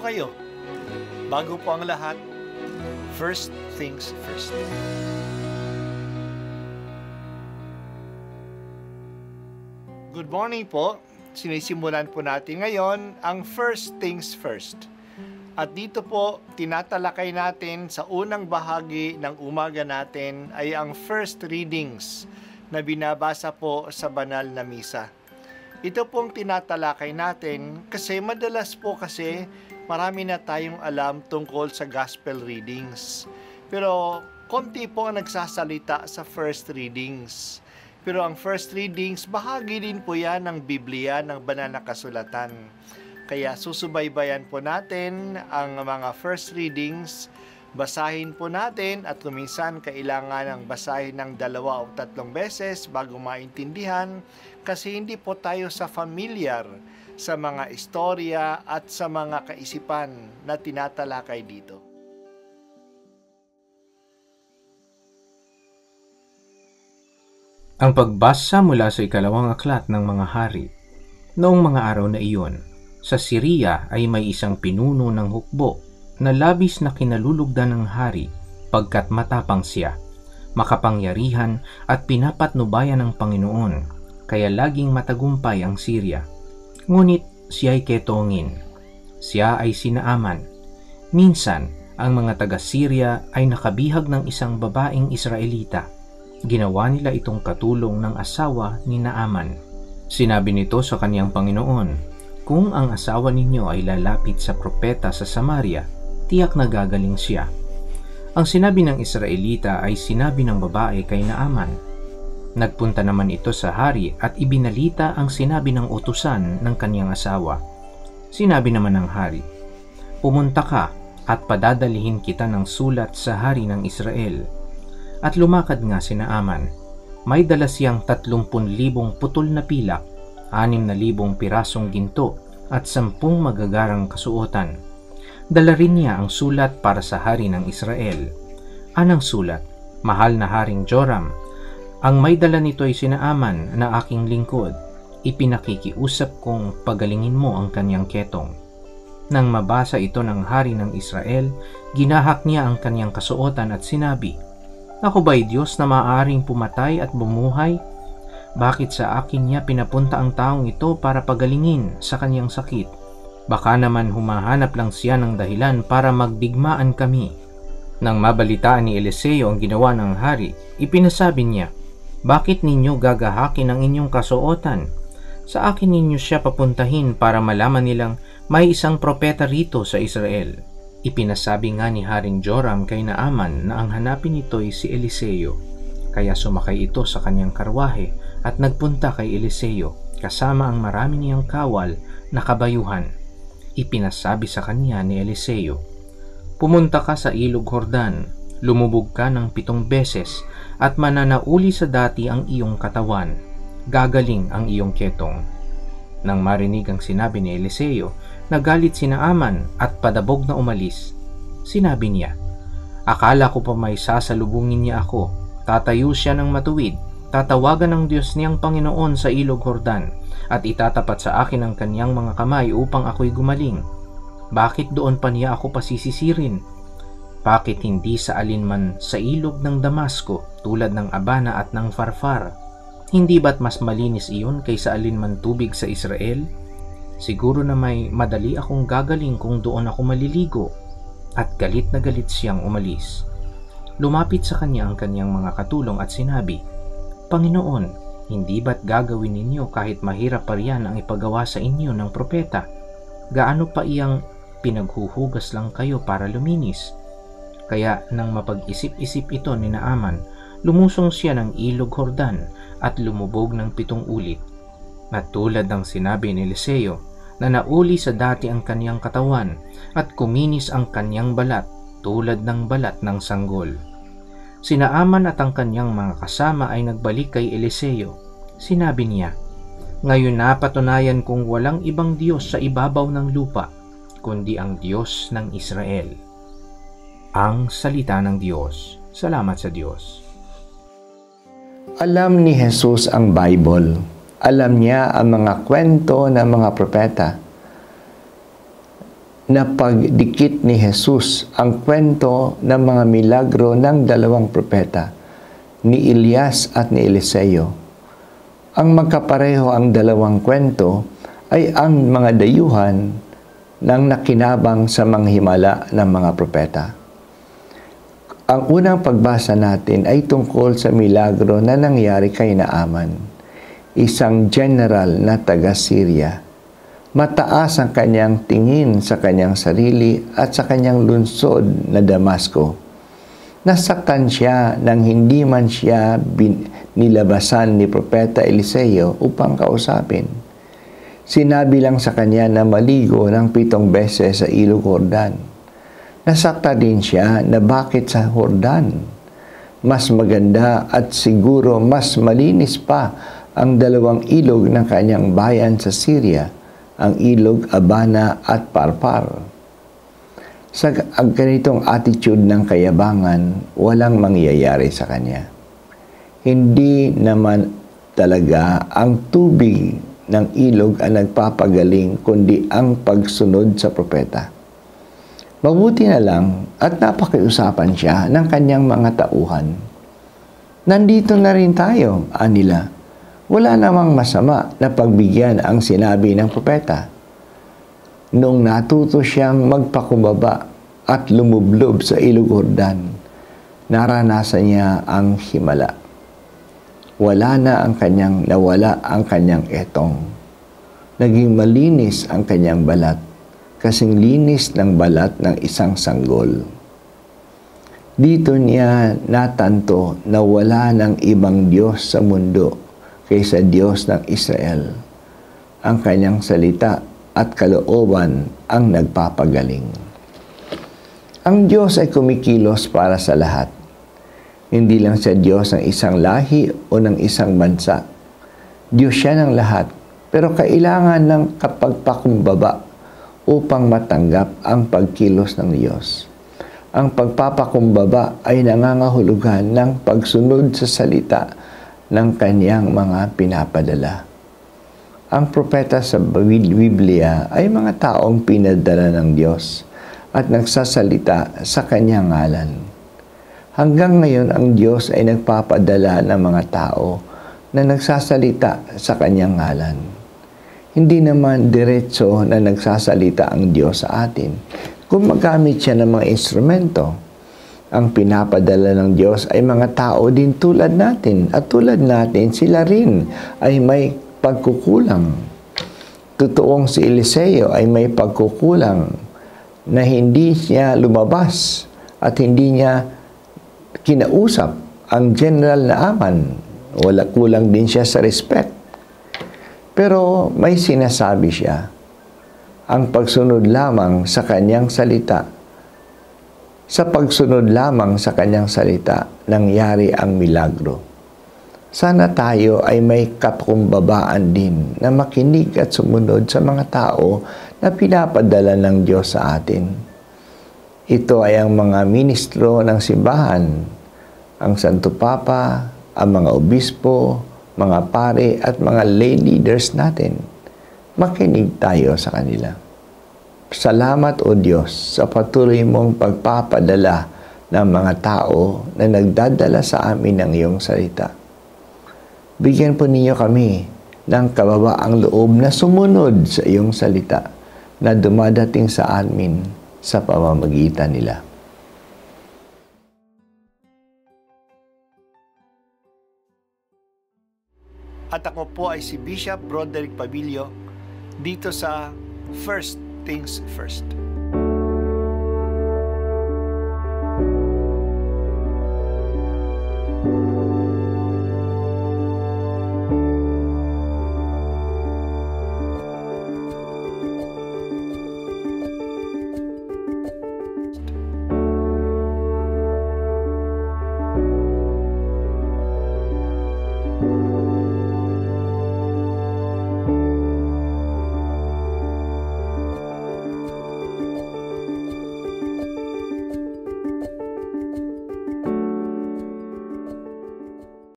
kayo? Bago po ang lahat, first things first. Good morning po. Sinisimulan po natin ngayon ang first things first. At dito po, tinatalakay natin sa unang bahagi ng umaga natin ay ang first readings na binabasa po sa banal na misa. Ito pong tinatalakay natin kasi madalas po kasi marami na tayong alam tungkol sa gospel readings. Pero konti po ang nagsasalita sa first readings. Pero ang first readings, bahagi din po yan ng Biblia, ng banal na kasulatan. Kaya susubaybayan po natin ang mga first readings, basahin po natin at kuminsan kailangan ng basahin ng 2 o 3 beses bago maintindihan kasi hindi po tayo familiar sa mga istorya at sa mga kaisipan na tinatalakay dito. Ang pagbasa mula sa ikalawang aklat ng mga hari. Noong mga araw na iyon, sa Syria ay may isang pinuno ng hukbo na labis na kinalulugdan ng hari pagkat matapang siya, makapangyarihan at pinapatnubayan ng Panginoon, kaya laging matagumpay ang Syria. Ngunit siya ay ketongin. Siya ay sinaaman. Minsan, ang mga taga-Syria ay nakabihag ng isang babaeng Israelita. Ginawa nila itong katulong ng asawa ni Naaman. Sinabi nito sa kaniyang Panginoon, "Kung ang asawa ninyo ay lalapit sa propeta sa Samaria, tiyak na gagaling siya." Ang sinabi ng Israelita ay sinabi ng babae kay Naaman. Nagpunta naman ito sa hari at ibinalita ang sinabi ng utusan ng kaniyang asawa. Sinabi naman ng hari, "Pumunta ka at padadalihin kita ng sulat sa hari ng Israel." At lumakad nga si Naaman. May dala siyang 30,000 putol na pilak, 6,000 pirasong ginto, at 10 magagarang kasuotan. Dala rin niya ang sulat para sa hari ng Israel. Anong sulat? "Mahal na Haring Joram, ang may dala nito ay si Naaman na aking lingkod. Ipinakikiusap kong pagalingin mo ang kanyang ketong." Nang mabasa ito ng hari ng Israel, ginahak niya ang kanyang kasuotan at sinabi, "Ako ba'y Diyos na maaaring pumatay at bumuhay? Bakit sa akin niya pinapunta ang taong ito para pagalingin sa kanyang sakit? Baka naman humahanap lang siya ng dahilan para magdigmaan kami." Nang mabalitaan ni Eliseo ang ginawa ng hari, ipinasabi niya, "Bakit ninyo gagahakin ang inyong kasuotan? Sa akin ninyo siya papuntahin para malaman nilang may isang propeta rito sa Israel." Ipinasabi nga ni Haring Joram kay Naaman na ang hanapin nito'y si Eliseo. Kaya sumakay ito sa kanyang karwahe at nagpunta kay Eliseo kasama ang marami niyang kawal na kabayuhan. Ipinasabi sa kanya ni Eliseo, "Pumunta ka sa ilog Jordan, lumubog ka ng 7 beses at mananauli sa dati ang iyong katawan. Gagaling ang iyong ketong." Nang marinig ang sinabi ni Eliseo, nagalit si Naaman at padabog na umalis. Sinabi niya, "Akala ko pa may sasalubungin niya ako. Tatayo siya ng matuwid, tatawagan ng Diyos niyang Panginoon sa ilog Jordan, at itatapat sa akin ang kanyang mga kamay upang ako'y gumaling. Bakit doon pa niya ako pasisisirin? Bakit hindi sa alinman sa ilog ng Damasco tulad ng Abana at ng Farfar? Hindi ba't mas malinis iyon kaysa alinman tubig sa Israel? Siguro na may madali akong gagaling kung doon ako maliligo." At galit na galit siyang umalis. Lumapit sa kanya ang kanyang mga katulong at sinabi, "Panginoon, hindi ba't gagawin ninyo kahit mahirap pa riyan ang ipagawa sa inyo ng propeta? Gaano pa iyang pinaghuhugas lang kayo para luminis?" Kaya nang mapag-isip-isip ito ni Naaman, lumusong siya ng ilog Jordan at lumubog ng 7 ulit. At tulad ng sinabi ni Eliseo, na nauli sa dati ang kanyang katawan at kuminis ang kanyang balat tulad ng balat ng sanggol. Si Naaman at ang kanyang mga kasama ay nagbalik kay Eliseo. Sinabi niya, "Ngayon napatunayan kong walang ibang Diyos sa ibabaw ng lupa, kundi ang Diyos ng Israel." Ang salita ng Diyos. Salamat sa Diyos. Alam ni Jesus ang Bible. Alam niya ang mga kwento ng mga propeta. na pagdikit ni Jesus ang kwento ng mga milagro ng dalawang propeta, ni Elias at ni Eliseo. Ang magkapareho ang dalawang kwento ay ang mga dayuhan ng nakinabang sa mga himala ng mga propeta. Ang unang pagbasa natin ay tungkol sa milagro na nangyari kay Naaman, isang general na taga-Syria. Mataas ang kanyang tingin sa kanyang sarili at sa kanyang lungsod na Damasco. Nasaktan siya nang hindi man siya nilabasan ni Propeta Eliseo upang kausapin. Sinabi lang sa kanya na maligo ng 7 beses sa ilog Jordan. Nasakta din siya na bakit sa Jordan? Mas maganda at siguro mas malinis pa ang 2 ilog ng kanyang bayan sa Syria, ang ilog Abana at Parpar. Sa ganitong attitude ng kayabangan, walang mangyayari sa kanya. Hindi naman talaga ang tubig ng ilog ang nagpapagaling, kundi ang pagsunod sa propeta. Mabuti na lang at napakiusapan siya ng kanyang mga tauhan. Nandito na rin tayo, anila. Wala namang masama na pagbigyan ang sinabi ng propeta. Noong natuto siyang magpakumbaba at lumublob sa ilog Jordan, naranasan niya ang himala. Nawala ang kanyang etong. Naging malinis ang kanyang balat, kasing linis ng balat ng isang sanggol. Dito niya natanto na wala ng ibang Diyos sa mundo kaysa Diyos ng Israel. Ang kanyang salita at kalooban ang nagpapagaling. Ang Diyos ay kumikilos para sa lahat. Hindi lang siya Diyos ng isang lahi o ng isang bansa. Diyos siya ng lahat, pero kailangan ng kapagpakumbaba upang matanggap ang pagkilos ng Diyos. Ang pagpapakumbaba ay nangangahulugan ng pagsunod sa salita ng kanyang mga pinapadala. Ang propeta sa Biblia ay mga taong pinadala ng Diyos at nagsasalita sa kanyang ngalan. Hanggang ngayon, ang Diyos ay nagpapadala ng mga tao na nagsasalita sa kanyang ngalan. Hindi naman diretso na nagsasalita ang Diyos sa atin. Kung magamit siya ng mga instrumento, ang pinapadala ng Diyos ay mga tao din tulad natin. At tulad natin, sila rin ay may pagkukulang. Totoong si Eliseo ay may pagkukulang na hindi niya lumabas at hindi niya kinausap ang general Naaman. Wala, kulang din siya sa respect. Pero may sinasabi siya, ang pagsunod lamang sa kanyang salita. Sa pagsunod lamang sa kanyang salita, nangyari ang milagro. Sana tayo ay may kapakumbabaan din na makinig at sumunod sa mga tao na pinapadala ng Diyos sa atin. Ito ay ang mga ministro ng simbahan, ang Santo Papa, ang mga obispo, mga pare at mga lay leaders natin. Makinig tayo sa kanila. Salamat o Diyos sa patuloy mong pagpapadala ng mga tao na nagdadala sa amin ng iyong salita. Bigyan po ninyo kami ng kababaang loob na sumunod sa iyong salita na dumadating sa amin sa pamamagitan nila. At ako po ay si Bishop Broderick Pabilio dito sa First Things First.